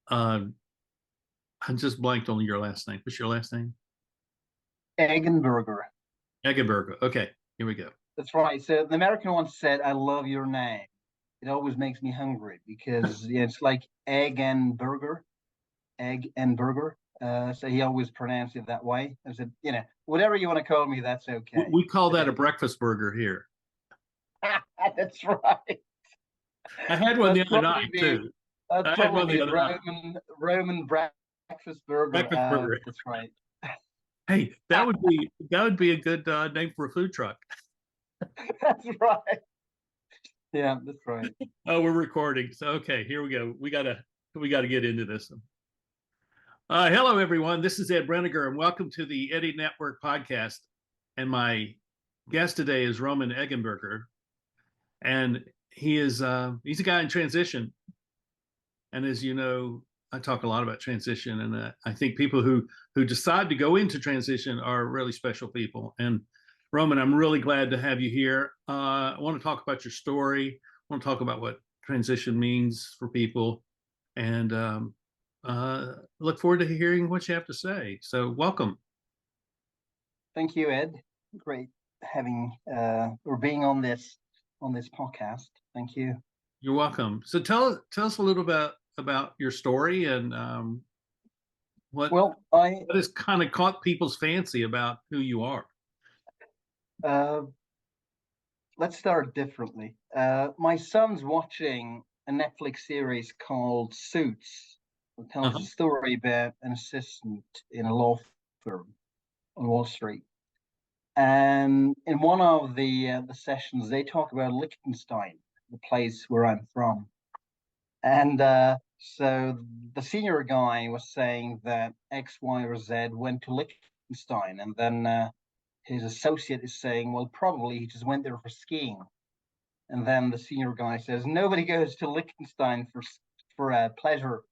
Uh, I just blanked on your last name. What's your last name? Eggenberger. Eggenberger. Okay, here we go. That's right. So the American once said, "I love your name." It always makes me hungry because it's like egg and burger, egg and burger. So he always pronounced it that way. I said, whatever you want to call me, that's okay. We call that a breakfast burger here. That's right. I had one the other night too. That'd I had one probably the be other night. Roman breakfast burger. Breakfast burger. That's right. Hey, that would be a good name for a food truck. That's right. Yeah, that's right. Oh, we're recording. So okay, here we go. We gotta get into this. Hello, everyone. This is Ed Brenniger, and welcome to the Eddie Network podcast. And my guest today is Roman Eggenberger, and he's a guy in transition. And as you know, I talk a lot about transition, and I think people who decide to go into transition are really special people. And Roman, I'm really glad to have you here. I want to talk about your story. I want to talk about what transition means for people, and look forward to hearing what you have to say. So, welcome. Thank you, Ed. Great having or being on this podcast. Thank you. You're welcome. So, tell us a little about your story and what has kind of caught people's fancy about who you are. Let's start differently. My son's watching a Netflix series called Suits. It tells a story about an assistant in a law firm on Wall Street. And in one of the sessions, they talk about Liechtenstein, the place where I'm from. And so the senior guy was saying that X, Y, or Z went to Liechtenstein, and then his associate is saying, well, probably he just went there for skiing. And then the senior guy says, nobody goes to Liechtenstein for pleasure.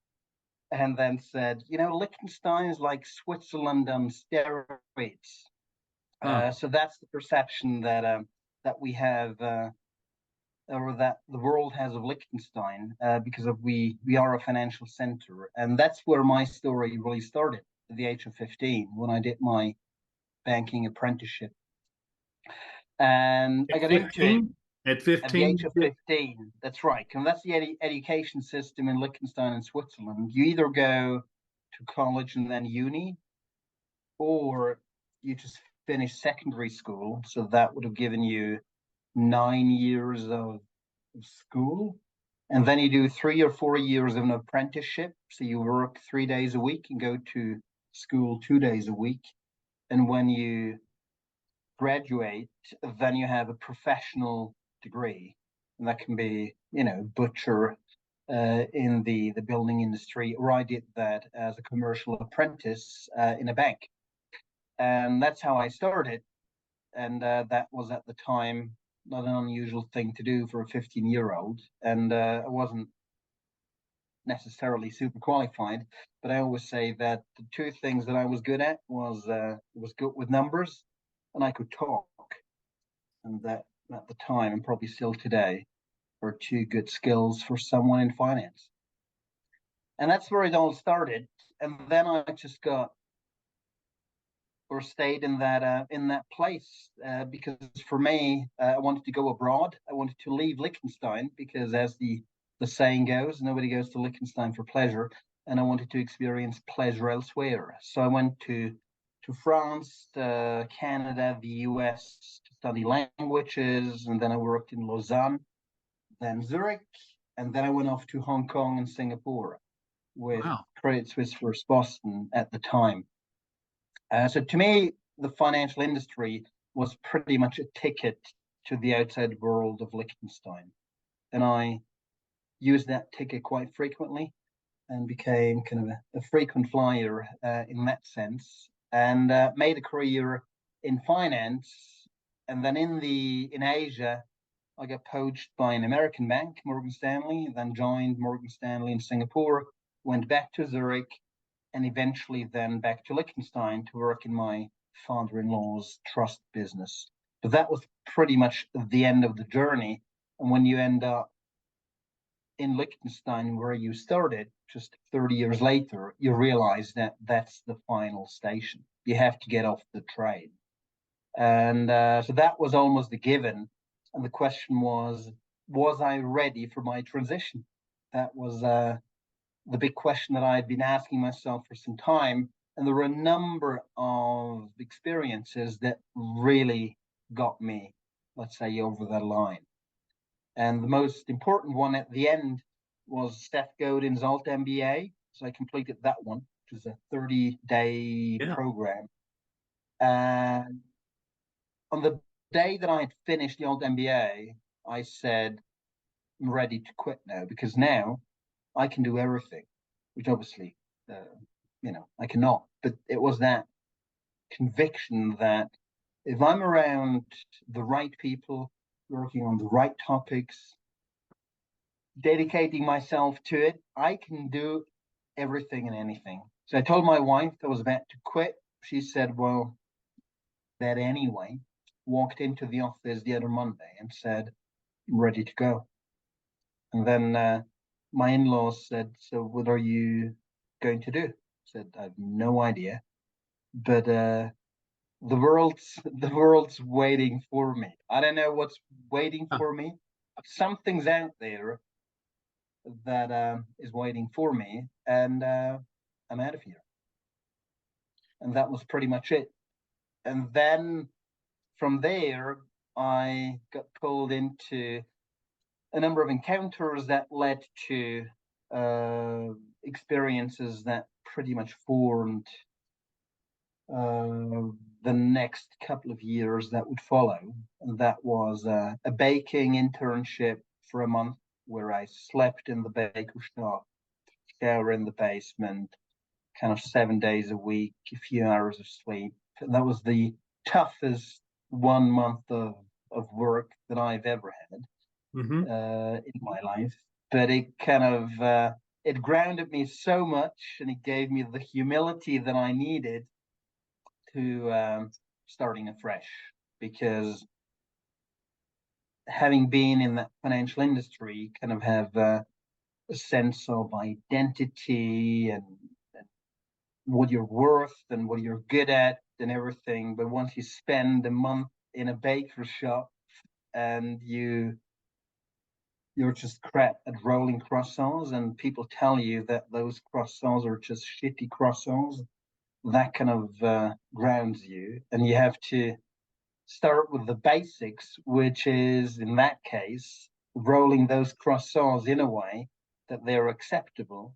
And then said, Liechtenstein is like Switzerland on steroids. So that's the perception that we have, or that the world has of Liechtenstein, because we are a financial center. And that's where my story really started at the age of 15, when I did my banking apprenticeship. And I got into it at 15? At the age of 15. That's right. And that's the education system in Liechtenstein and Switzerland. You either go to college and then uni, or you just finish secondary school. So that would have given you 9 years of school. And then you do 3 or 4 years of an apprenticeship. So you work 3 days a week and go to school 2 days a week. And when you graduate, then you have a professional degree. And that can be, butcher in the building industry, or I did that as a commercial apprentice in a bank. And that's how I started. And that was at the time not an unusual thing to do for a 15-year-old. And I wasn't necessarily super qualified, but I always say that the two things that I was good at was good with numbers, and I could talk. And that at the time, and probably still today, are two good skills for someone in finance. And that's where it all started. And then I just stayed in that place, because for me, I wanted to go abroad. I wanted to leave Liechtenstein because, as the saying goes, nobody goes to Liechtenstein for pleasure, and I wanted to experience pleasure elsewhere. So I went to France, Canada, the US to study languages, and then I worked in Lausanne, then Zurich, and then I went off to Hong Kong and Singapore with Credit Suisse First Boston at the time. So to me, the financial industry was pretty much a ticket to the outside world of Liechtenstein. And I used that ticket quite frequently and became kind of a frequent flyer in that sense, and made a career in finance. And then in Asia, I got poached by an American bank, Morgan Stanley, then joined Morgan Stanley in Singapore, went back to Zurich, and eventually then back to Liechtenstein to work in my father-in-law's trust business. But that was pretty much the end of the journey. And when you end up in Liechtenstein, where you started, just 30 years later, you realize that that's the final station. You have to get off the train. And so that was almost a given. And the question was I ready for my transition? That was the big question that I had been asking myself for some time. And there were a number of experiences that really got me, let's say, over the line. And the most important one at the end was Seth Godin's Alt MBA. So I completed that one, which was a 30-day program. And on the day that I had finished the Alt MBA, I said, I'm ready to quit now, because now I can do everything, which obviously, I cannot. But it was that conviction that if I'm around the right people, working on the right topics, dedicating myself to it, I can do everything and anything. So I told my wife I was about to quit. She said, well, that anyway, walked into the office the other Monday and said, I'm ready to go. And then my in-laws said, so what are you going to do? I said, I have no idea, but the world's waiting for me. I don't know what's waiting for me. Something's out there that is waiting for me, and I'm out of here. And that was pretty much it. And then from there, I got pulled into a number of encounters that led to experiences that pretty much formed the next couple of years that would follow. And that was a baking internship for a month, where I slept in the baker shop, shower in the basement, kind of 7 days a week, a few hours of sleep. And that was the toughest 1 month of work that I've ever had in my life. But it kind of it grounded me so much, and it gave me the humility that I needed to starting afresh, because having been in that financial industry, you kind of have a sense of identity and what you're worth and what you're good at and everything. But once you spend a month in a baker shop and you're just crap at rolling croissants, and people tell you that those croissants are just shitty croissants, that kind of grounds you. And you have to start with the basics, which is, in that case, rolling those croissants in a way that they're acceptable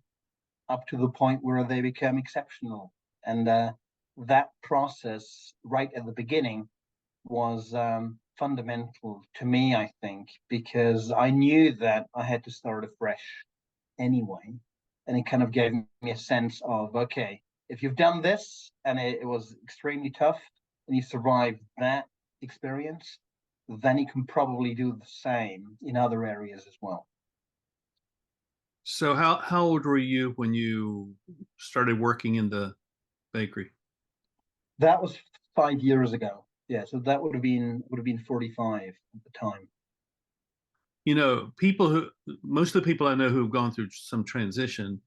up to the point where they become exceptional. And that process right at the beginning was fundamental to me, I think, because I knew that I had to start afresh anyway. And it kind of gave me a sense of, okay, if you've done this and it was extremely tough and you survived that experience, then you can probably do the same in other areas as well. So how old were you when you started working in the bakery? That was 5 years ago. Yeah, so that would have been 45 at the time. You know, most of the people I know who've gone through some transition,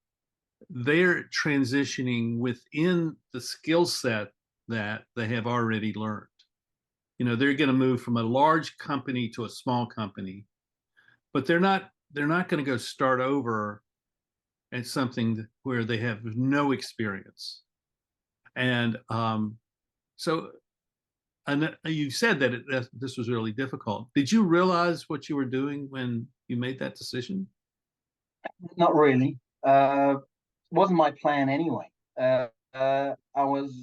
they're transitioning within the skill set that they have already learned. You know, they're going to move from a large company to a small company, but they're not going to go start over at something where they have no experience. And so, and you said that this was really difficult. Did you realize what you were doing when you made that decision? Not really. Wasn't my plan anyway. I was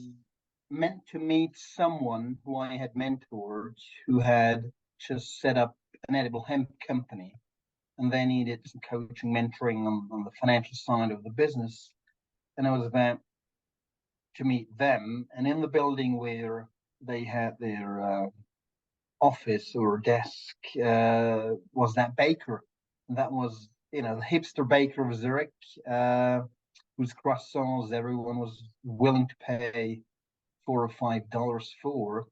meant to meet someone who I had mentored, who had just set up an edible hemp company, and they needed some coaching, mentoring on the financial side of the business. And I was about to meet them, and in the building where they had their office or desk was that baker. And that was, the hipster baker of Zurich, whose croissants everyone was willing to pay $4 or $5 for.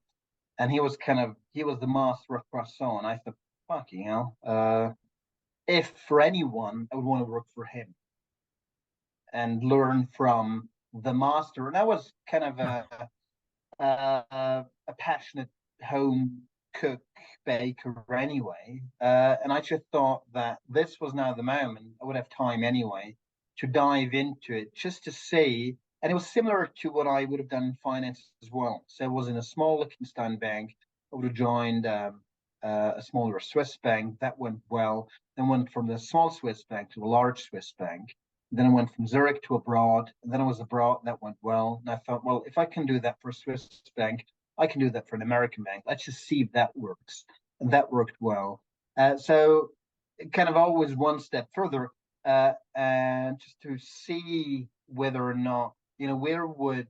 And he was the master of croissant. And I thought, fucking hell, if for anyone, I would want to work for him and learn from the master. And I was kind of a passionate home cook, baker anyway. And I just thought that this was now the moment. I would have time anyway to dive into it just to see. And it was similar to what I would have done in finance as well. So it was in a small Liechtenstein bank. I would have joined a smaller Swiss bank. That went well. Then went from the small Swiss bank to a large Swiss bank. Then I went from Zurich to abroad. And then I was abroad. That went well. And I thought, well, if I can do that for a Swiss bank, I can do that for an American bank. Let's just see if that works. And that worked well. So kind of always one step further, and just to see whether or not, where would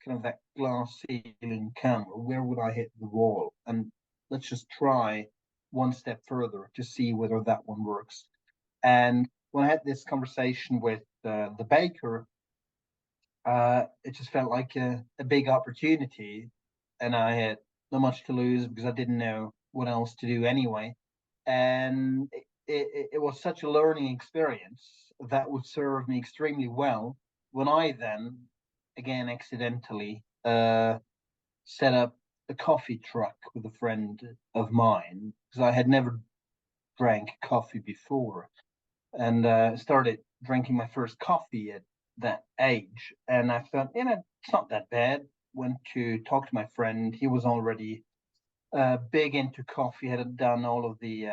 kind of that glass ceiling come, or where would I hit the wall? And let's just try one step further to see whether that one works. And when I had this conversation with the baker, it just felt like a big opportunity, and I had not much to lose because I didn't know what else to do anyway. And it was such a learning experience that would serve me extremely well when I then, again, accidentally set up a coffee truck with a friend of mine, because I had never drank coffee before, and started drinking my first coffee at that age. And I thought, it's not that bad. Went to talk to my friend. He was already big into coffee, had done all of the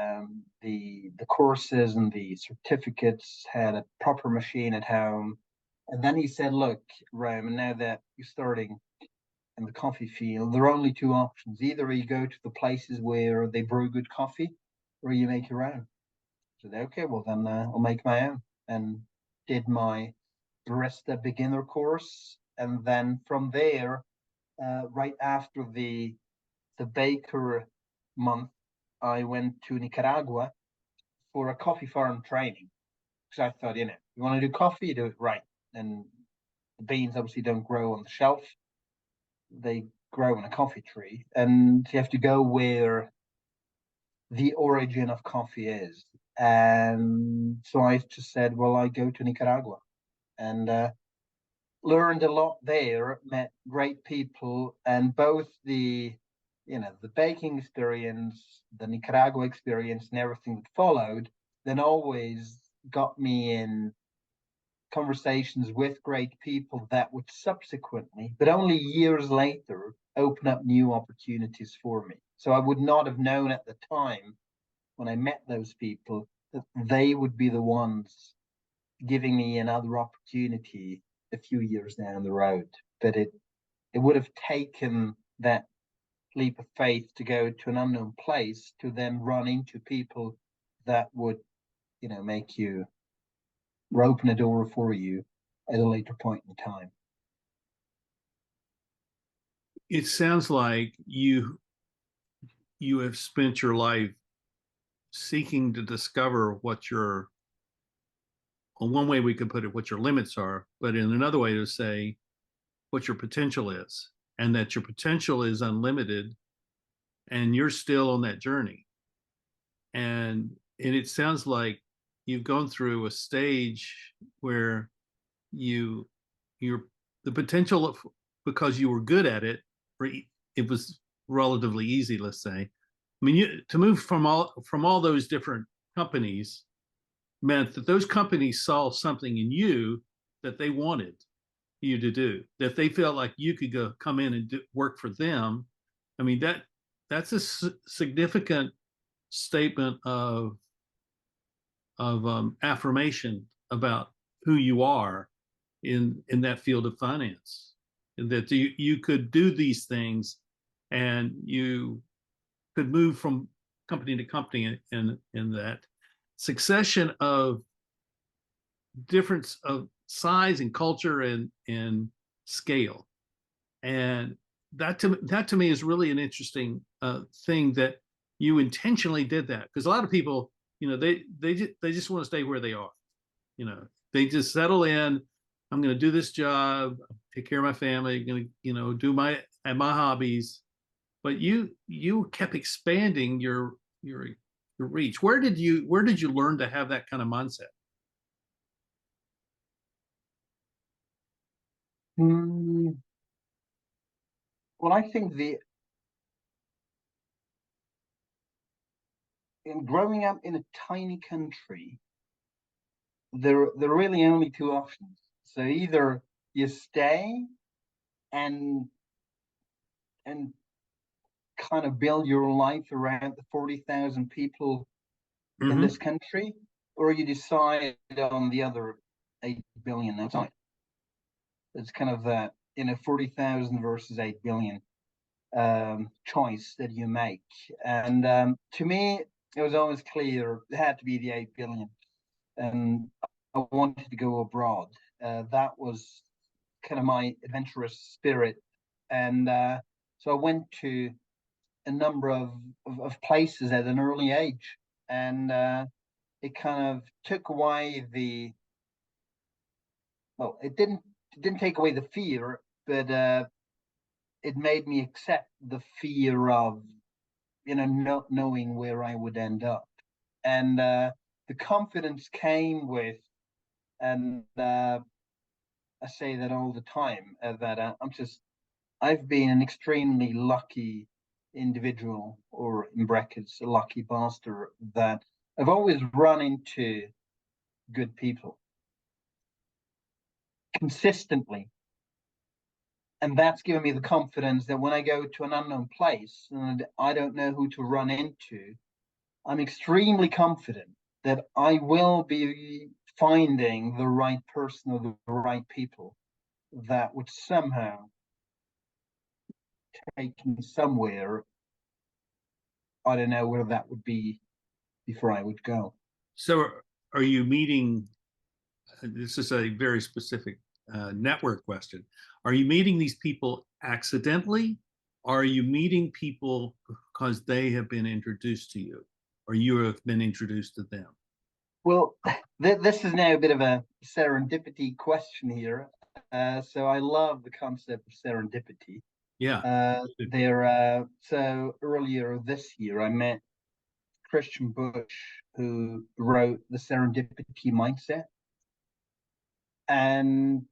courses and the certificates, had a proper machine at home. And then he said, look, Roman, now that you're starting in the coffee field, there are only two options. Either you go to the places where they brew good coffee, or you make your own. I said, okay, well then I'll make my own. And did my barista beginner course. And then from there, right after the baker month, I went to Nicaragua for a coffee farm training, because I thought, you want to do coffee, you do it right. And the beans obviously don't grow on the shelf, they grow in a coffee tree, and you have to go where the origin of coffee is. And so I just said, well, I go to Nicaragua, and learned a lot there, met great people, and both the baking experience, the Nicaragua experience, and everything that followed, then always got me in conversations with great people that would subsequently, but only years later, open up new opportunities for me. So I would not have known at the time when I met those people that they would be the ones giving me another opportunity a few years down the road. But it would have taken that leap of faith to go to an unknown place to then run into people that would, make you, or open a door for you at a later point in time. It sounds like you have spent your life seeking to discover what your, well, one way we could put it, what your limits are, but in another way to say what your potential is, and that your potential is unlimited, and you're still on that journey. And it sounds like you've gone through a stage where you're the potential of, because you were good at it, or it was relatively easy, let's say. I mean, to move from all those different companies meant that those companies saw something in you that they wanted you to do, that they felt like you could come in and work for them. I mean, that's a significant statement of affirmation about who you are in that field of finance, and that you could do these things, and you could move from company to company in that succession of difference of size and culture and scale. And that to me is really an interesting thing, that you intentionally did that, because a lot of people, they just want to stay where they are. They just settle in. I'm going to do this job, take care of my family, going to do my hobbies. But you kept expanding your to reach. Where did you learn to have that kind of mindset? Well, I think in growing up in a tiny country, there are really only two options. So either you stay and and kind of build your life around the 40,000 people in this country, or you decide on the other 8 billion outside. It's kind of that 40,000 versus 8 billion choice that you make. And to me, it was always clear it had to be the 8 billion. And I wanted to go abroad. That was kind of my adventurous spirit. And so I went to a number of places at an early age. And it kind of took away it didn't take away the fear, but it made me accept the fear of, not knowing where I would end up. And the confidence came with, and I say that all the time, that I've been an extremely lucky individual, or in brackets, a lucky bastard, that I've always run into good people consistently. And that's given me the confidence that when I go to an unknown place and I don't know who to run into, I'm extremely confident that I will be finding the right person or the right people that would somehow take me somewhere. I don't know where that would be before I would go. So are you meeting, this is a very specific network question. Are you meeting these people accidentally? Or are you meeting people because they have been introduced to you, or you have been introduced to them? Well, this is now a bit of a serendipity question here. So I love the concept of serendipity. Yeah. So earlier this year, I met Christian Bush, who wrote The Serendipity Mindset. And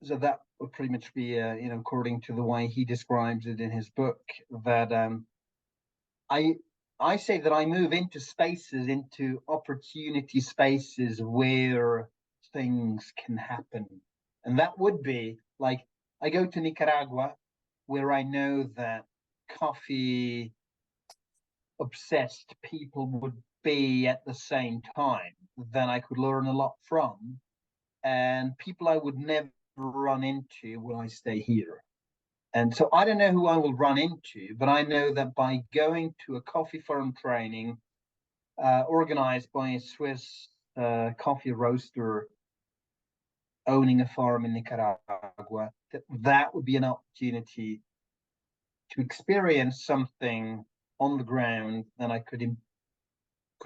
so that would pretty much be, according to the way he describes it in his book, that I say that I move into opportunity spaces where things can happen. And that would be like, I go to Nicaragua, where I know that coffee obsessed people would be at the same time, then I could learn a lot from, and people I would never run into when I stay here. And so I don't know who I will run into, but I know that by going to a coffee farm training organized by a Swiss coffee roaster owning a farm in Nicaragua, that would be an opportunity to experience something on the ground that I could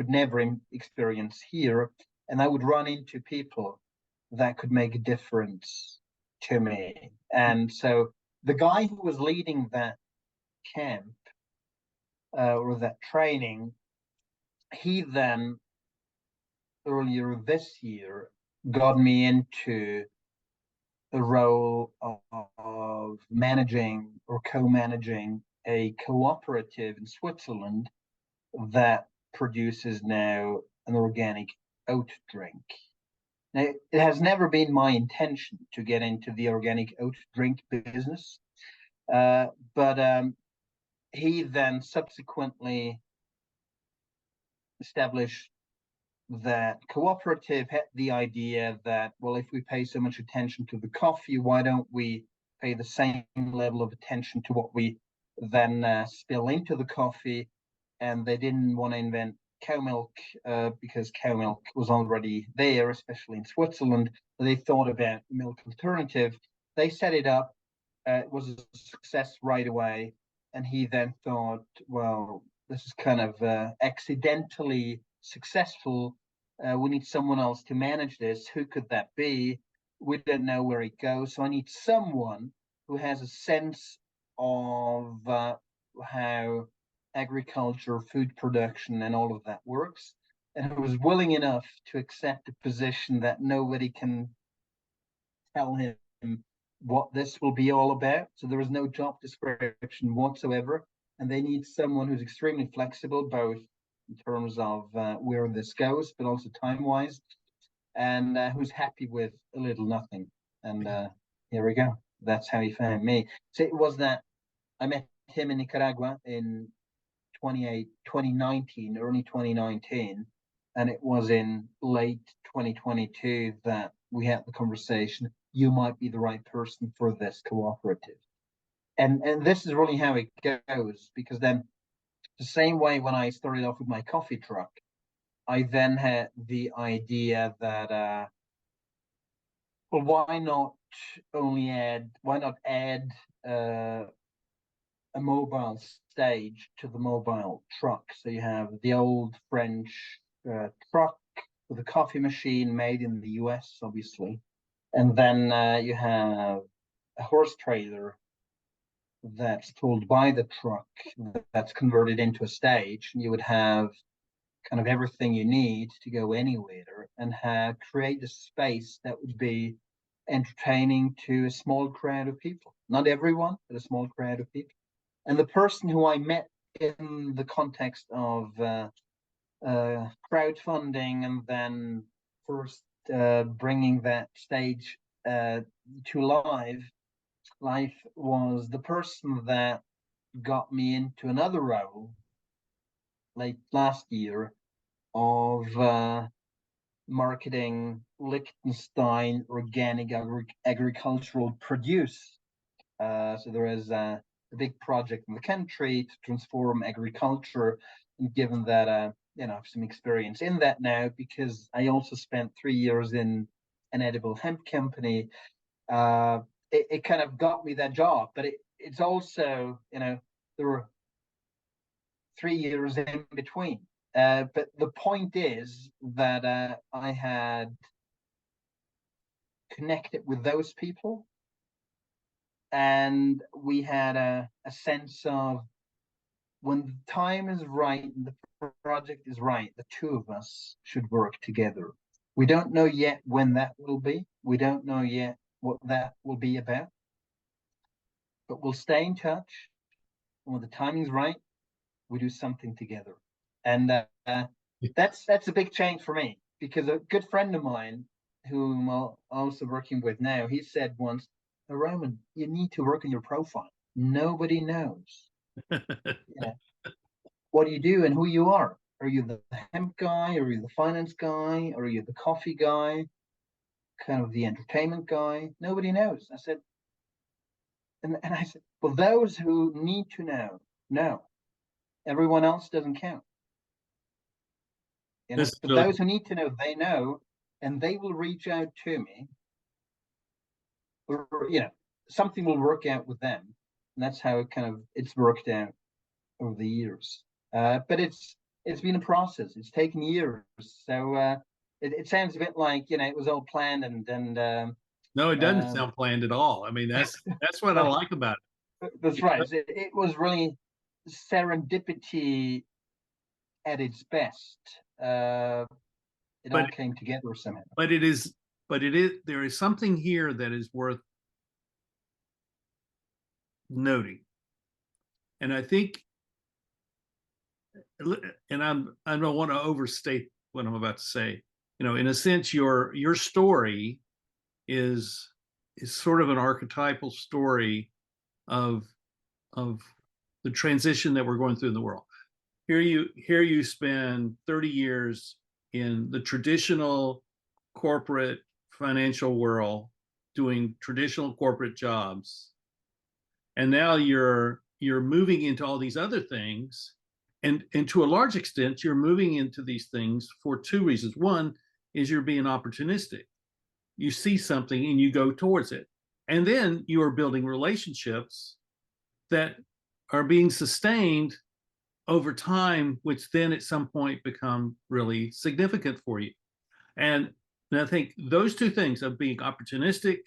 never experience here. And I would run into people that could make a difference to me. And so the guy who was leading that camp or that training, he then earlier this year got me into the role of managing or co-managing a cooperative in Switzerland that produces now an organic oat drink. Now, it has never been my intention to get into the organic oat drink business, but he then subsequently established that cooperative had the idea that, well, if we pay so much attention to the coffee, why don't we pay the same level of attention to what we then spill into the coffee? And they didn't want to invent cow milk because cow milk was already there, especially in Switzerland. So they thought about milk alternative. They set it up. It was a success right away. And he then thought, well, this is kind of accidentally successful. We need someone else to manage this. Who could that be? We don't know where it goes. So I need someone who has a sense of how agriculture, food production, and all of that works, and who was willing enough to accept a position that nobody can tell him what this will be all about. So there is no job description whatsoever, and they need someone who's extremely flexible, both in terms of where this goes, but also time-wise, and who's happy with a little nothing. And here we go. That's how he found me. So it was that I met him in Nicaragua in 2019, early 2019, and it was in late 2022 that we had the conversation. You might be the right person for this cooperative. And this is really how it goes, because then the same way when I started off with my coffee truck, I then had the idea that well, why not add a mobile stage to the mobile truck? So you have the old French truck with a coffee machine made in the US, obviously, and then you have a horse trailer that's pulled by the truck that's converted into a stage, and you would have kind of everything you need to go anywhere and create a space that would be entertaining to a small crowd of people. Not everyone, but a small crowd of people. And the person who I met in the context of crowdfunding and then first bringing that stage to life was the person that got me into another role late last year of marketing Liechtenstein organic agricultural produce. So there is a big project in the country to transform agriculture, and given that I have some experience in that now, because I also spent 3 years in an edible hemp company, it kind of got me that job. But it's also, there were 3 years in between. But the point is that I had connected with those people, and we had a sense of when the time is right and the project is right, the two of us should work together. We don't know yet when that will be. We don't know yet what that will be about. But we'll stay in touch. And when the timing's right, we do something together. And that's a big change for me, because a good friend of mine, whom I'm also working with now, he said once, Roman, you need to work on your profile. Nobody knows what you do and who you are. Are you the hemp guy? Are you the finance guy? Or are you the coffee guy? Kind of the entertainment guy? Nobody knows. I said, and I said, well, those who need to know. Everyone else doesn't count. But those who need to know, they know, and they will reach out to me. Or something will work out with them, and that's how it's worked out over the years. But it's been a process. It's taken years. So it sounds a bit like it was all planned and no, it doesn't sound planned at all. I mean, that's what I like about it. That's right. It was really serendipity at its best. It all came together somehow. But there is something here that is worth noting. And I think, and I don't want to overstate what I'm about to say. In a sense, your story is sort of an archetypal story of the transition that we're going through in the world. Here you spend 30 years in the traditional corporate financial world doing traditional corporate jobs, and now you're moving into all these other things, and to a large extent you're moving into these things for two reasons. One is you're being opportunistic. You see something and you go towards it, and then you are building relationships that are being sustained over time, which then at some point become really significant for you. And I think those two things of being opportunistic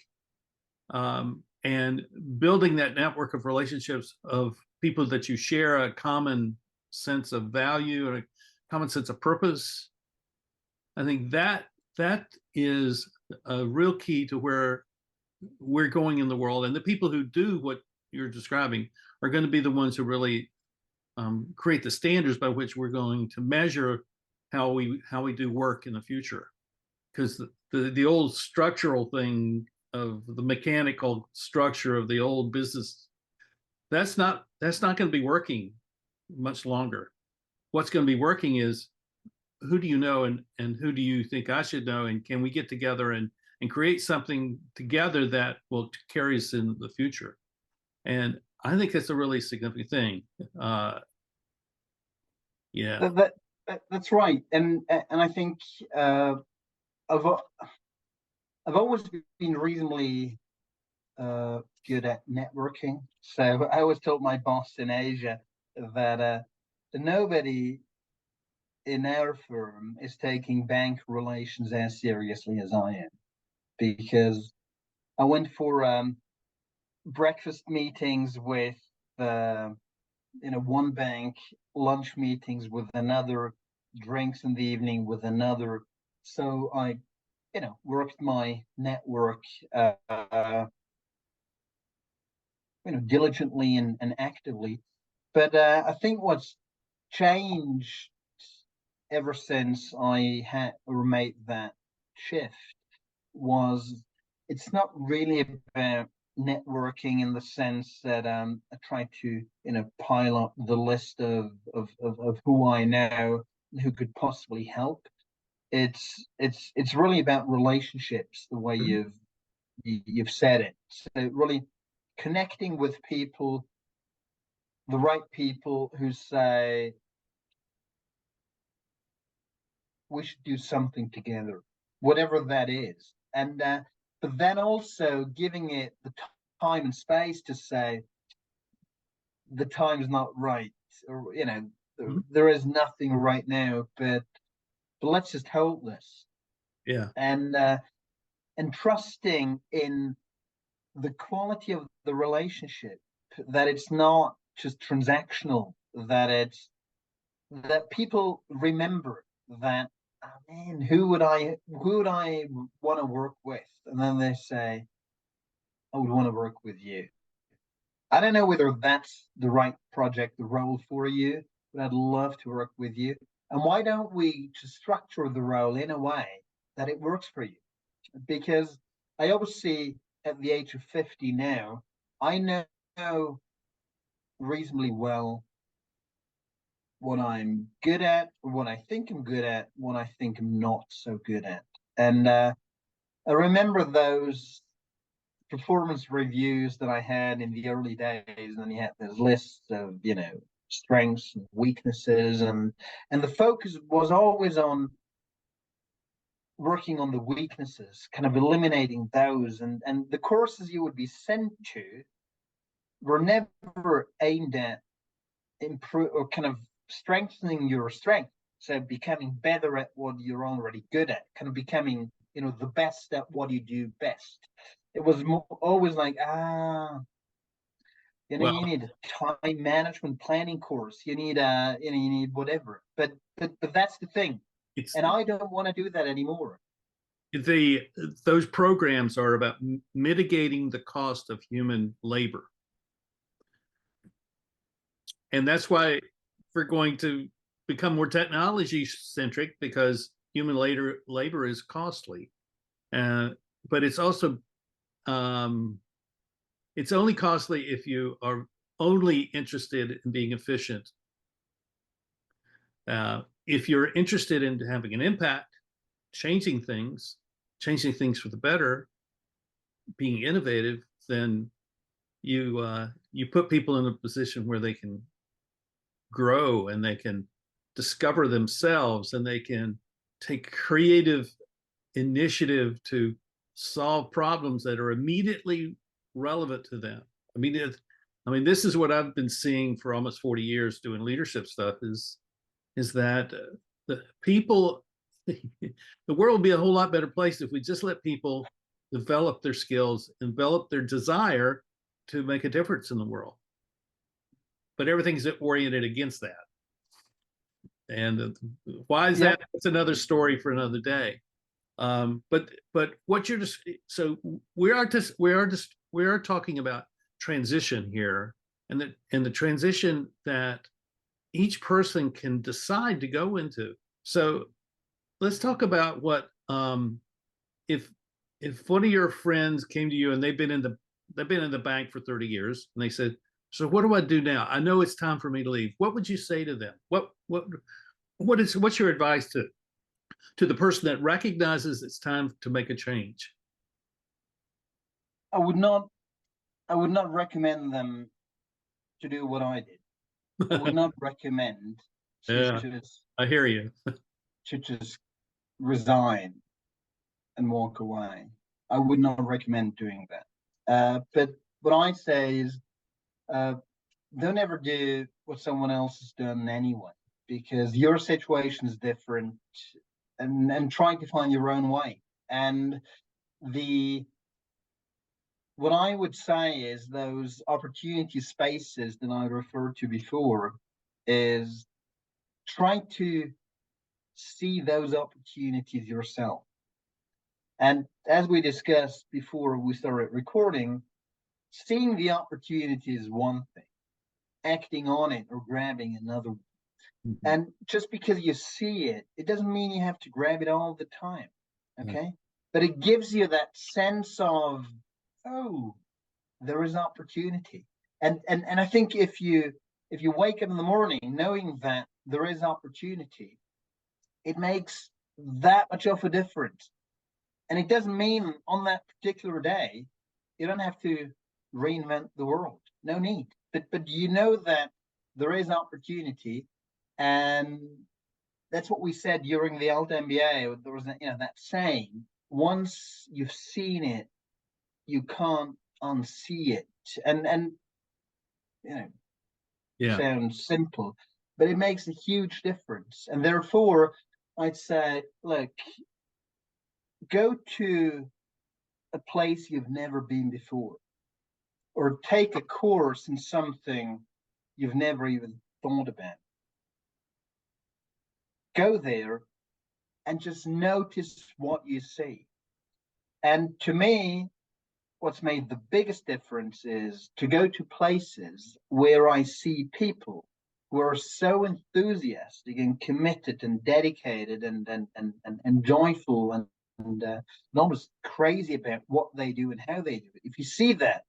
and building that network of relationships of people that you share a common sense of value and a common sense of purpose. I think that is a real key to where we're going in the world. And the people who do what you're describing are going to be the ones who really create the standards by which we're going to measure how we do work in the future. Because the old structural thing of the mechanical structure of the old business, that's not going to be working much longer. What's going to be working is, who do you know, and who do you think I should know, and can we get together and create something together that will carry us in the future? And I think that's a really significant thing. Yeah, that's right. And I think I've always been reasonably good at networking. So I always told my boss in Asia that nobody in our firm is taking bank relations as seriously as I am, because I went for breakfast meetings with one bank, lunch meetings with another, drinks in the evening with another. So I worked my network diligently and actively. But I think what's changed ever since I had or made that shift was, it's not really about networking in the sense that I try to pile up the list of who I know who could possibly help. It's really about relationships, the way you've said it. So really connecting with people, the right people who say we should do something together, whatever that is. And but then also giving it the time and space to say the time's not right, or there is nothing right now, but let's just hold this. yeah. And trusting in the quality of the relationship, that it's not just transactional, that people remember that, oh man, who would I want to work with? And then they say, I would want to work with you. I don't know whether that's the right project, the role for you, but I'd love to work with you. And why don't we just structure the role in a way that it works for you? Because I always see, at the age of 50 now, I know reasonably well what I'm good at, what I think I'm good at, what I think I'm not so good at. And I remember those performance reviews that I had in the early days, and you had those lists of, strengths and weaknesses, and the focus was always on working on the weaknesses, kind of eliminating those. And the courses you would be sent to were never aimed at improve or kind of strengthening your strength. So becoming better at what you're already good at, kind of becoming, the best at what you do best. It was always like, you need a time management planning course. You need you need whatever. But that's the thing. And I don't want to do that anymore. Those programs are about mitigating the cost of human labor. And that's why we're going to become more technology centric, because human labor is costly. But it's also, it's only costly if you are only interested in being efficient. If you're interested in having an impact, changing things for the better, being innovative, then you put people in a position where they can grow and they can discover themselves and they can take creative initiative to solve problems that are immediately relevant to them. I mean, this is what I've been seeing for almost 40 years doing leadership stuff, is that the people, the world would be a whole lot better place if we just let people develop their skills, develop their desire to make a difference in the world. But everything's oriented against that. And why is that? That's another story for another day. But what you're just so we are talking about transition here, and the transition that each person can decide to go into. So let's talk about what if one of your friends came to you and they've been in the bank for 30 years and they said, so what do I do now? I know it's time for me to leave. What would you say to them? What's your advice to the person that recognizes it's time to make a change? I would not recommend them to do what I did. I would not recommend Yeah, I hear you. to just resign and walk away. I would not recommend doing that. But what I say is, don't ever do what someone else has done anyway, because your situation is different, and trying to find your own way. And what I would say is those opportunity spaces that I referred to before is try to see those opportunities yourself. And as we discussed before we started recording, seeing the opportunity is one thing, acting on it or grabbing another. Mm-hmm. And just because you see it, it doesn't mean you have to grab it all the time. Okay. Mm-hmm. But it gives you that sense of, oh, there is opportunity. And I think if you wake up in the morning knowing that there is opportunity, it makes that much of a difference. And it doesn't mean on that particular day, you don't have to reinvent the world. No need. But you know that there is opportunity. And that's what we said during the AlpenPionier. There was that saying, once you've seen it, you can't unsee it. And sounds simple, but it makes a huge difference. And therefore, I'd say, look, go to a place you've never been before, or take a course in something you've never even thought about. Go there and just notice what you see. And to me, what's made the biggest difference is to go to places where I see people who are so enthusiastic and committed and dedicated and joyful and almost crazy about what they do and how they do it. If you see that,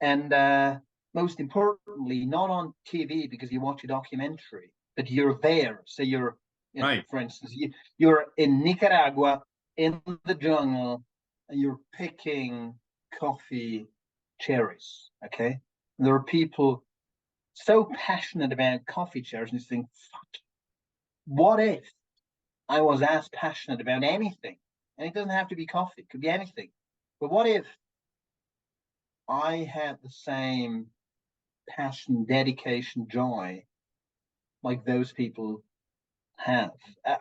and most importantly, not on TV because you watch a documentary, but you're there. So you're, right. For instance, you're in Nicaragua, in the jungle, and you're picking coffee cherries, okay? And there are people so passionate about coffee cherries, and you think, fuck, what if I was as passionate about anything? And it doesn't have to be coffee, it could be anything. But what if I had the same passion, dedication, joy like those people have?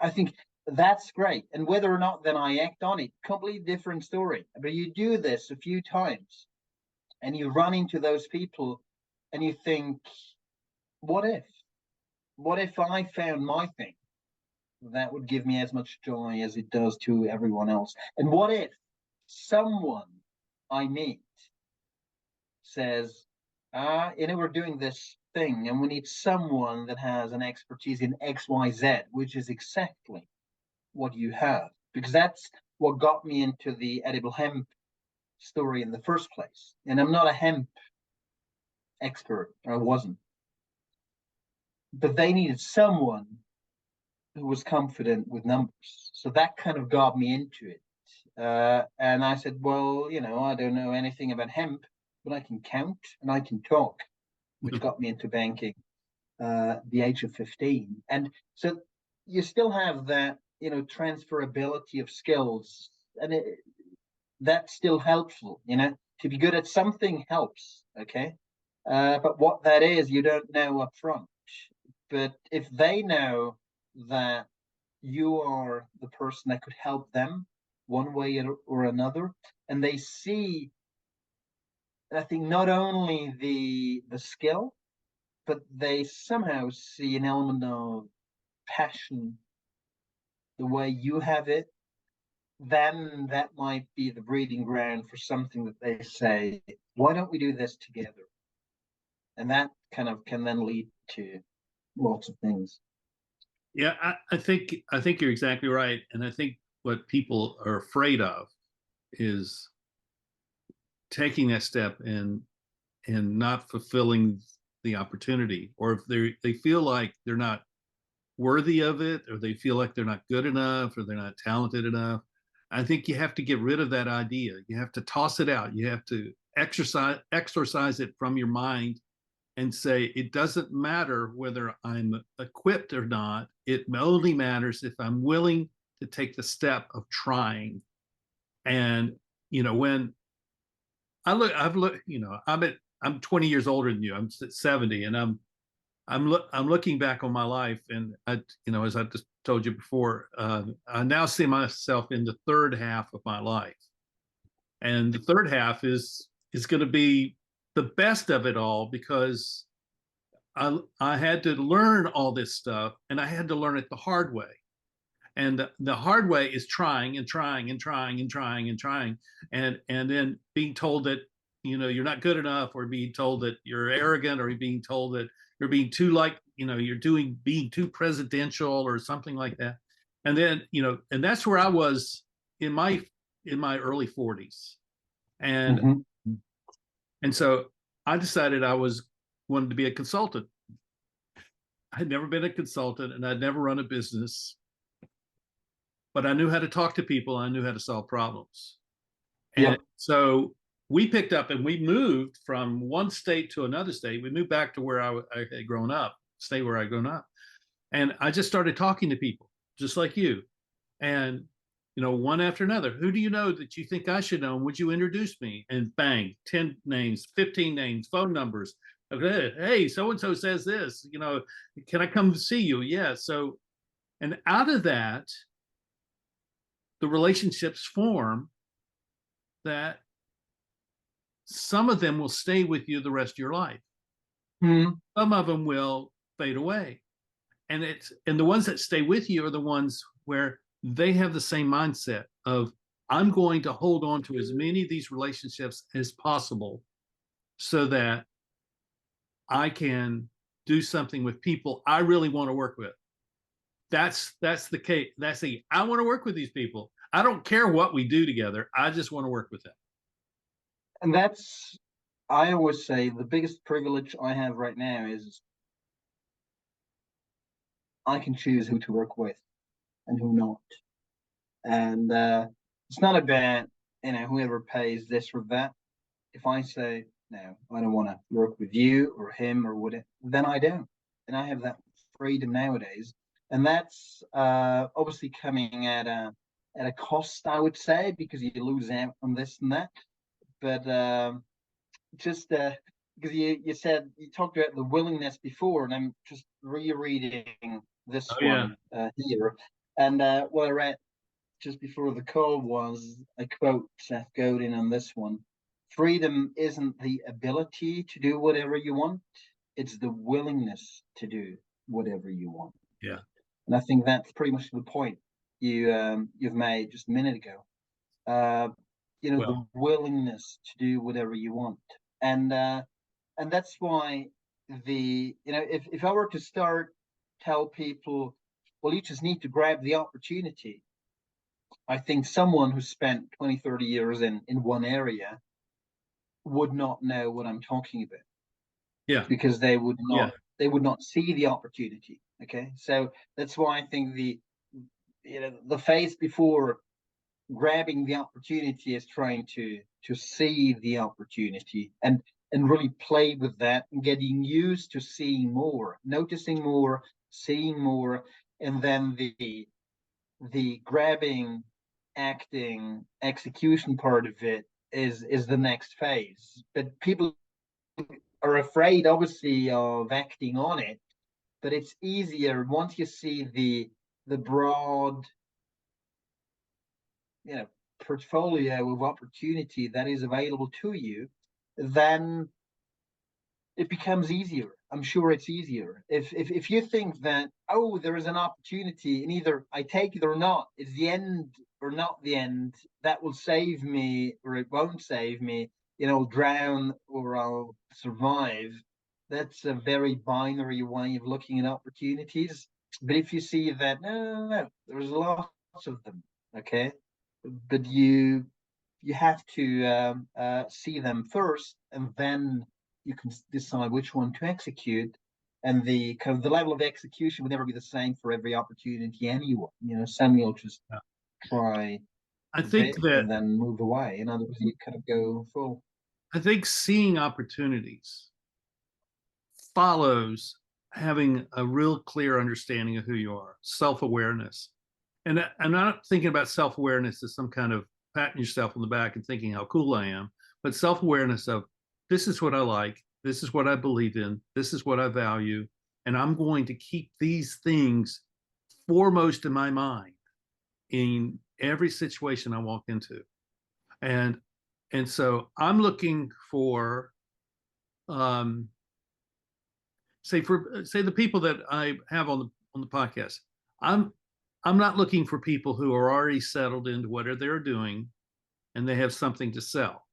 I think that's great. And whether or not then I act on it, completely different story. But you do this a few times and you run into those people and you think, what if? What if I found my thing that would give me as much joy as it does to everyone else? And what if someone I meet says, we're doing this thing and we need someone that has an expertise in XYZ, which is exactly what you have, because that's what got me into the edible hemp story in the first place. And I'm not a hemp expert, or I wasn't, but they needed someone who was confident with numbers. So that kind of got me into it. And I said, well, I don't know anything about hemp, but I can count and I can talk, which got me into banking the age of 15. And so you still have that, transferability of skills, and that's still helpful. To be good at something helps, okay? But what that is, you don't know up front. But if they know that you are the person that could help them one way or another, and they see, I think, not only the skill, but they somehow see an element of passion the way you have it, then that might be the breeding ground for something that they say, why don't we do this together? And that kind of can then lead to lots of things. Yeah, I think you're exactly right. And I think what people are afraid of is taking that step and not fulfilling the opportunity, or if they feel like they're not worthy of it, or they feel like they're not good enough, or they're not talented enough. I think you have to get rid of that idea. You have to toss it out. You have to exorcise it from your mind and say, it doesn't matter whether I'm equipped or not. It only matters if I'm willing to take the step of trying. And, when I'm 20 years older than you. I'm 70, and I'm looking back on my life, and as I just told you before, I now see myself in the third half of my life, and the third half is going to be the best of it all, because I had to learn all this stuff, and I had to learn it the hard way. And the hard way is trying and trying and trying and trying and trying, and then being told that you're not good enough, or being told that you're arrogant, or being told that you're being too being too presidential or something like that. And then and that's where I was in my early 40s, and Mm-hmm. and so I decided I wanted to be a consultant. I'd never been a consultant, and I'd never run a business, but I knew how to talk to people. I knew how to solve problems. And Yep. so we picked up and we moved from one state to another state. We moved back to where I had grown up, state where I'd grown up. And I just started talking to people just like you. And, one after another, who do you know that you think I should know? And would you introduce me? And bang, 10 names, 15 names, phone numbers. Okay, hey, so-and-so says this, can I come see you? Yeah. So, and out of that, the relationships form that some of them will stay with you the rest of your life. Mm-hmm. Some of them will fade away. And the ones that stay with you are the ones where they have the same mindset of, I'm going to hold on to as many of these relationships as possible so that I can do something with people I really want to work with. That's the case. I want to work with these people. I don't care what we do together. I just want to work with them. And I always say the biggest privilege I have right now is I can choose who to work with and who not. And it's not about, whoever pays this or that. If I say, no, I don't want to work with you or him or whatever, then I don't. And I have that freedom nowadays. And that's obviously coming at a cost, I would say, because you lose out on this and that. But just because you said you talked about the willingness before, and I'm just rereading this Yeah. one here. And what I read just before the call was a quote Seth Godin on this one. Freedom isn't the ability to do whatever you want, it's the willingness to do whatever you want. Yeah. And I think that's pretty much the point you've made just a minute ago. The willingness to do whatever you want. And that's why if I were to tell people, well, you just need to grab the opportunity. I think someone who spent 20, 30 years in one area would not know what I'm talking about. Yeah. Because they would not see the opportunity. Okay. So that's why I think the phase before grabbing the opportunity is trying to see the opportunity and really play with that and getting used to seeing more, noticing more, seeing more, and then the grabbing, acting, execution part of it is the next phase. But people are afraid, obviously, of acting on it. But it's easier once you see the broad, portfolio of opportunity that is available to you, then it becomes easier. I'm sure it's easier. If you think that, oh, there is an opportunity and either I take it or not, it's the end or not the end, that will save me or it won't save me, drown or I'll survive. That's a very binary way of looking at opportunities. But if you see that, no, there's lots of them, okay? But you have to see them first, and then you can decide which one to execute. And the kind of the level of execution would never be the same for every opportunity anyway. Some you'll just try I a think bit that and then move away, and others you kind of go full. I think seeing opportunities follows having a real clear understanding of who you are, self-awareness. And I'm not thinking about self-awareness as some kind of patting yourself on the back and thinking how cool I am, but self-awareness of this is what I like, this is what I believe in, this is what I value, and I'm going to keep these things foremost in my mind in every situation I walk into. And so I'm looking for say the people that I have on the podcast, I'm not looking for people who are already settled into what they're doing and they have something to sell.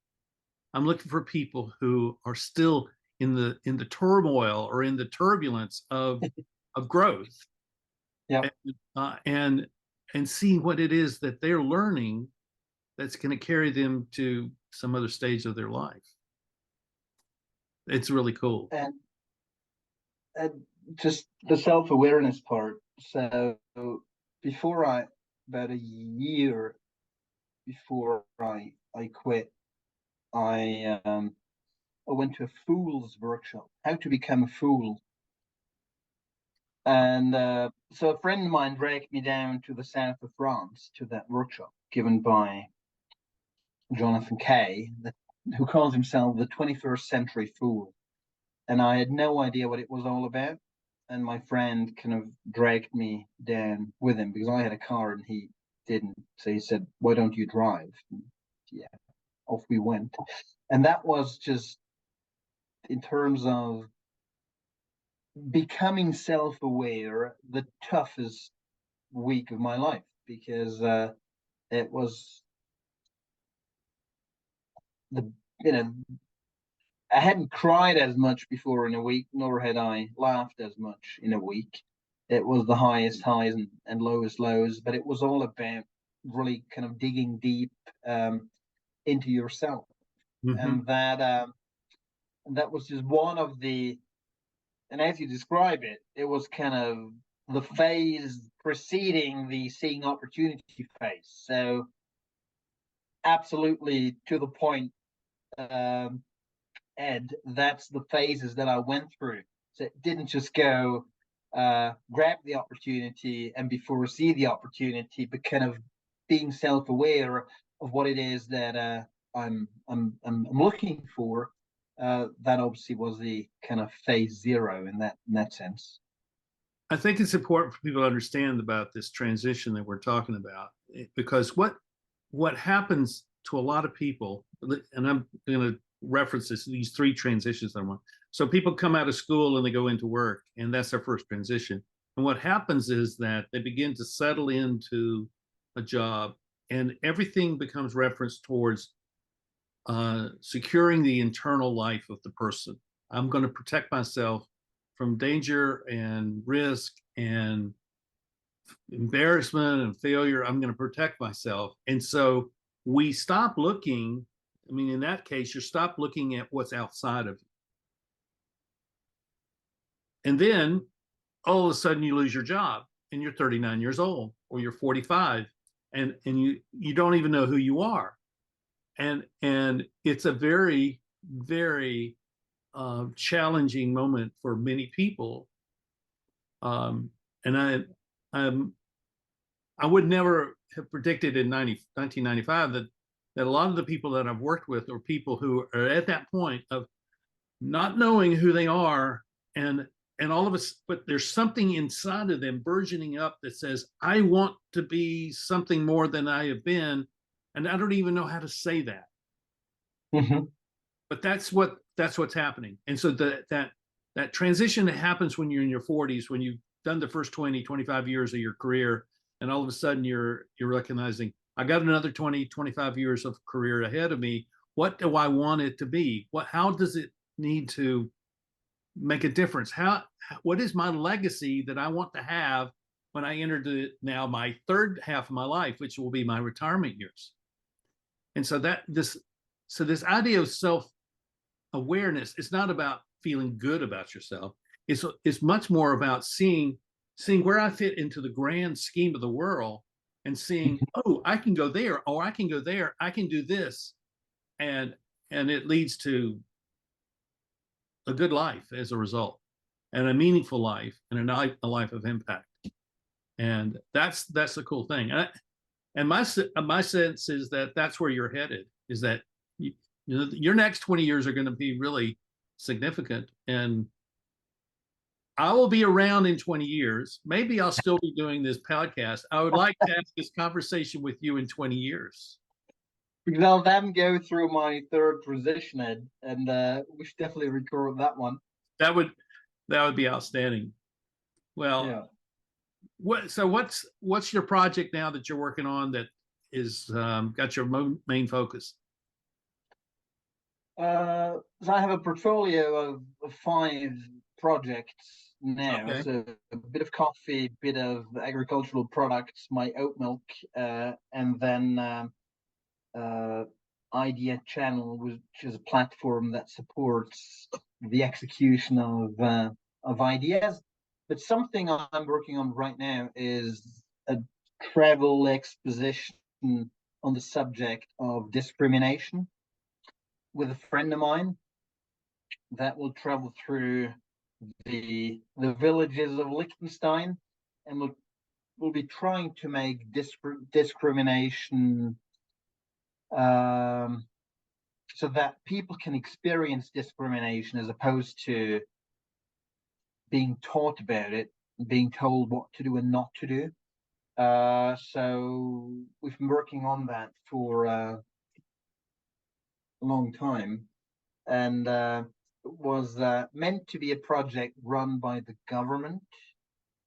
I'm looking for people who are still in the turmoil or in the turbulence of growth. Yeah. And seeing what it is that they're learning that's going to carry them to some other stage of their life. It's really cool. And just the self-awareness part. So about a year before I quit, I went to a fool's workshop, how to become a fool. And so a friend of mine dragged me down to the south of France to that workshop given by Jonathan Kay, who calls himself the 21st century fool. And I had no idea what it was all about. And my friend kind of dragged me down with him because I had a car and he didn't. So he said, "Why don't you drive?" And yeah, off we went. And that was just in terms of becoming self-aware, the toughest week of my life because it was the I hadn't cried as much before in a week, nor had I laughed as much in a week. It was the highest highs and lowest lows, but it was all about really kind of digging deep into yourself. Mm-hmm. And that was just one of the, and as you describe it, it was kind of the phase preceding the seeing opportunity phase. So absolutely to the point, Ed, that's the phases that I went through. So it didn't just go grab the opportunity and before see the opportunity, but kind of being self-aware of what it is that I'm looking for. That obviously was the kind of phase zero in that sense. I think it's important for people to understand about this transition that we're talking about, because what happens to a lot of people, and I'm going to reference these three transitions I want. So people come out of school and they go into work, and that's their first transition. And what happens is that they begin to settle into a job, and everything becomes referenced towards securing the internal life of the person. I'm going to protect myself from danger and risk and embarrassment and failure. I'm going to protect myself. And so we stop looking. I mean, in that case, you stop looking at what's outside of you. And then all of a sudden you lose your job and you're 39 years old or you're 45 and you don't even know who you are. And it's a very, very challenging moment for many people. And I would never have predicted in 1995 that a lot of the people that I've worked with are people who are at that point of not knowing who they are, and all of us, but there's something inside of them burgeoning up that says, I want to be something more than I have been, and I don't even know how to say that. Mm-hmm. But that's what's happening. And so that that transition that happens when you're in your 40s, when you've done the first 20, 25 years of your career, and all of a sudden you're recognizing, I got another 20, 25 years of career ahead of me. What do I want it to be? How does it need to make a difference? What is my legacy that I want to have when I enter now my third half of my life, which will be my retirement years? And so this idea of self-awareness, it's not about feeling good about yourself. It's much more about seeing where I fit into the grand scheme of the world, and seeing, oh, I can go there, or I can go there, I can do this. And it leads to a good life as a result, and a meaningful life, and a life of impact. And that's the cool thing. And my sense is that that's where you're headed, is that your next 20 years are going to be really significant. And I will be around in 20 years. Maybe I'll still be doing this podcast. I would like to have this conversation with you in 20 years. Because I'll then go through my third transition, Ed, and we should definitely record that one. That would be outstanding. Well, yeah. What's your project now that you're working on that is got your main focus? So I have a portfolio of 5 projects now. Okay. So a bit of coffee, a bit of agricultural products, my oat milk, and then Idea Channel, which is a platform that supports the execution of ideas. But something I'm working on right now is a travel exposition on the subject of discrimination with a friend of mine that will travel through the villages of Liechtenstein, and we'll be trying to make discrimination so that people can experience discrimination as opposed to being taught about it, being told what to do and not to do. So we've been working on that for a long time, and it was meant to be a project run by the government,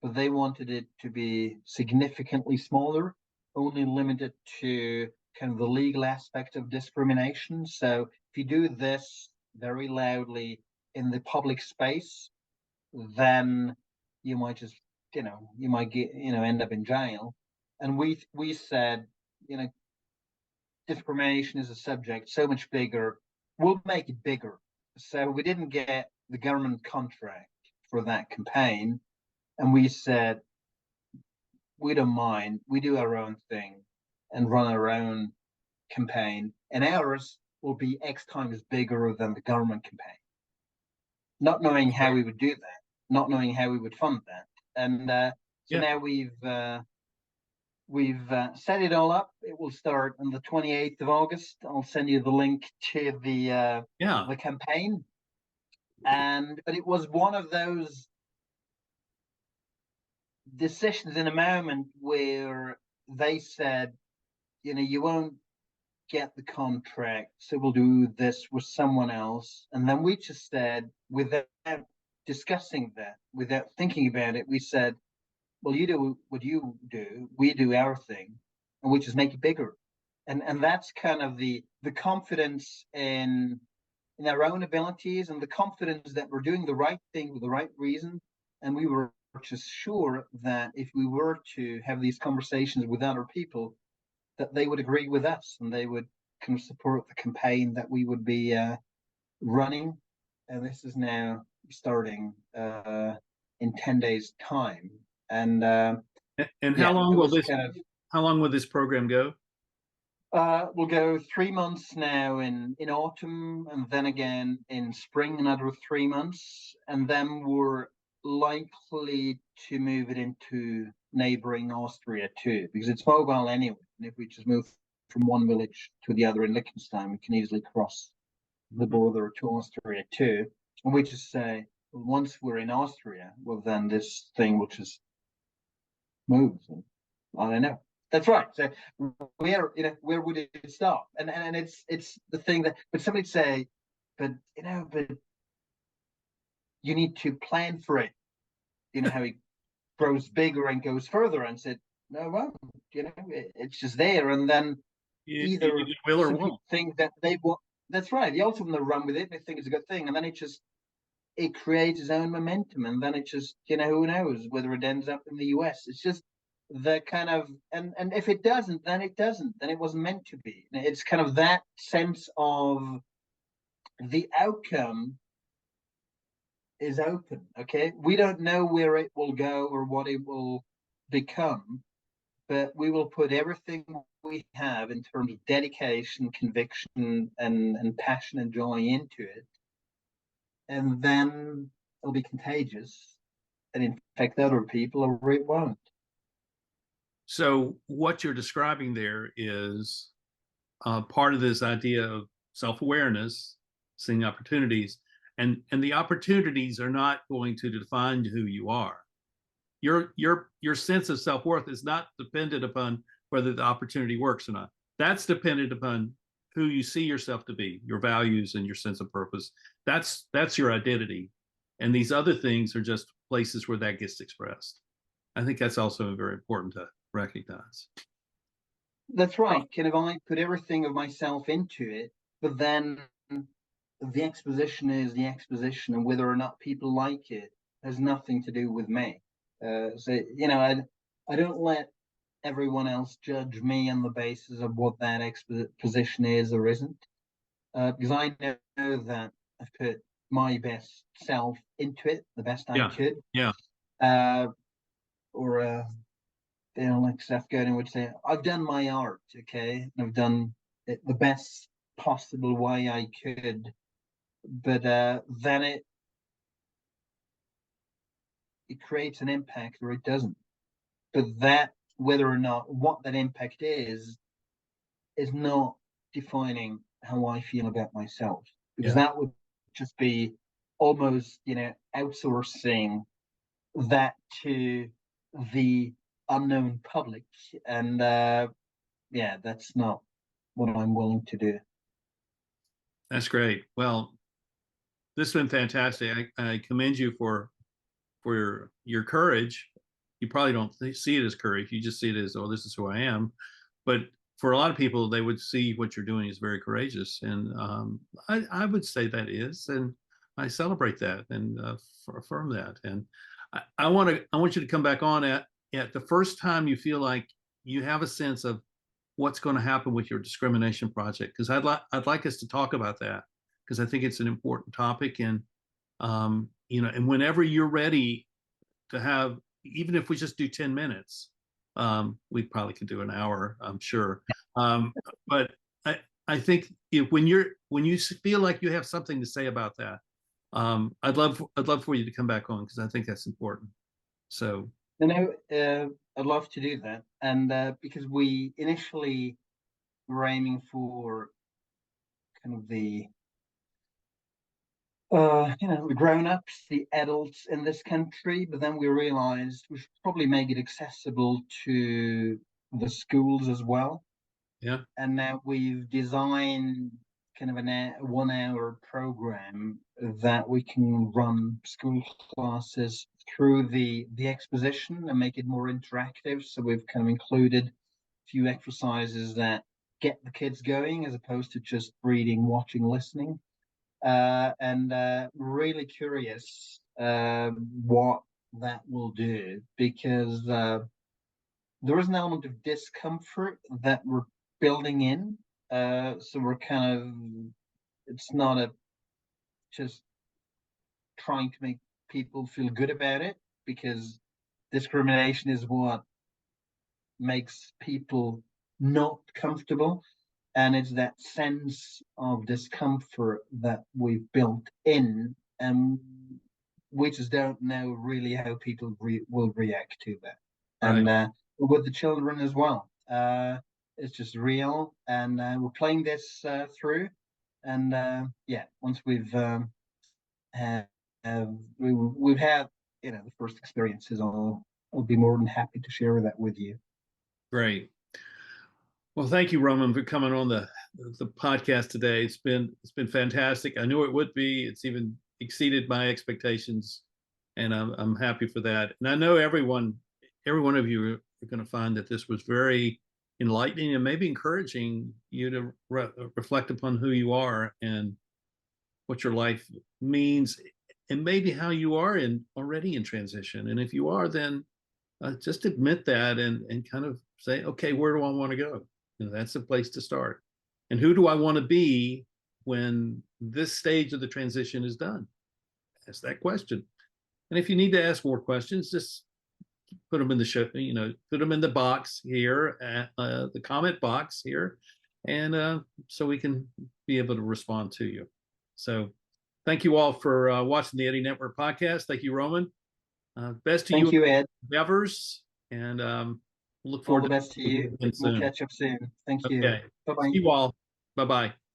but they wanted it to be significantly smaller, only limited to kind of the legal aspect of discrimination. So if you do this very loudly in the public space, then you might just, you might get, end up in jail. And we said, discrimination is a subject so much bigger. We'll make it bigger. So we didn't get the government contract for that campaign. And we said, we don't mind. We do our own thing and run our own campaign. And ours will be X times bigger than the government campaign. Not knowing how we would do that, not knowing how we would fund that. And so now we've set it all up. It will start on the 28th of August. I'll send you the link to the campaign. But it was one of those decisions in a moment where they said, you won't get the contract, so we'll do this with someone else. And then we just said, without discussing that, without thinking about it, we said, well, you do what you do, we do our thing, and we just make it bigger. And that's kind of the confidence in our own abilities, and the confidence that we're doing the right thing with the right reason. And we were just sure that if we were to have these conversations with other people, that they would agree with us and they would kind of support the campaign that we would be running. And this is now starting in 10 days' time. And how long will this program go? We'll go 3 months now in autumn, and then again in spring, another 3 months. And then we're likely to move it into neighboring Austria too, because it's mobile anyway. And if we just move from one village to the other in Liechtenstein, we can easily cross the border to Austria too. And we just say, well, once we're in Austria, well, then this thing will just move. I don't know. That's right. So where would it stop? And it's the thing that, but somebody'd say, but you need to plan for it. You know how it grows bigger and goes further, and said, no, well, it's just there. And then either you will or some won't. people think that they will. That's right. They ultimately run with it. They think it's a good thing, and then it creates its own momentum, and then it just, who knows whether it ends up in the US. It's just the kind of, and if it doesn't, then it doesn't. Then it wasn't meant to be. It's kind of that sense of the outcome is open. Okay, we don't know where it will go or what it will become, but we will put everything we have in terms of dedication, conviction, and passion and joy into it, and then it'll be contagious and infect other people, or it won't. So what you're describing there is part of this idea of self-awareness, seeing opportunities, and the opportunities are not going to define who you are. Your sense of self-worth is not dependent upon whether the opportunity works or not. That's dependent upon who you see yourself to be, your values and your sense of purpose. That's your identity. And these other things are just places where that gets expressed. I think that's also very important to recognize. That's right. Kind of, I put everything of myself into it, but then the exposition is the exposition, and whether or not people like it has nothing to do with me. So I don't let everyone else judge me on the basis of what that exposition is or isn't, because I know that I've put my best self into it, the best I could. Yeah. Or like Seth Godin would say, I've done my art, okay, and I've done it the best possible way I could, but then it creates an impact or it doesn't. But that, whether or not what that impact is not defining how I feel about myself, because that would just be almost, outsourcing that to the unknown public, and that's not what I'm willing to do. That's great. Well, this has been fantastic. I commend you for your courage. You probably don't see it as courage. You just see it as, oh, this is who I am. But for a lot of people, they would see what you're doing as very courageous, and I would say that is, and I celebrate that and affirm that. And I want you to come back on at the first time you feel like you have a sense of what's going to happen with your discrimination project, because I'd like us to talk about that, because I think it's an important topic. And and whenever you're ready to have, even if we just do 10 minutes, we probably could do an hour, I'm sure. But I think when you feel like you have something to say about that, I'd love for you to come back on, because I think that's important. So I'd love to do that, and because we initially were aiming for kind of the the grown-ups, the adults in this country, but then we realized we should probably make it accessible to the schools as well. Yeah. And now we've designed kind of a 1 hour program that we can run school classes through the exposition and make it more interactive. So we've kind of included a few exercises that get the kids going, as opposed to just reading, watching, listening. And really curious what that will do, because there is an element of discomfort that we're building in. So we're kind of, it's not just trying to make people feel good about it, because discrimination is what makes people not comfortable. And it's that sense of discomfort that we've built in, and we just don't know really how people will react to that. Right. And with the children as well, it's just real, and we're playing this through. And once we've had the first experiences, I'll be more than happy to share that with you. Great. Well, thank you, Roman, for coming on the podcast today. It's been fantastic. I knew it would be. It's even exceeded my expectations, and I'm happy for that. And I know every one of you are going to find that this was very enlightening and maybe encouraging you to reflect upon who you are and what your life means, and maybe how you are already in transition. And if you are, then just admit that and kind of say, okay, where do I want to go? That's a place to start. And who do I want to be when this stage of the transition is done? Ask that question. And if you need to ask more questions, just put them in the show, put them in the box here, the comment box here, and so we can be able to respond to you. So thank you all for watching the Eddie Network podcast. Thank you, Roman. Best to you. Thank you, Ed. Endeavors, and look forward all the best to you. We'll catch up soon. Thank you. Okay. Bye-bye. See you all. Bye-bye.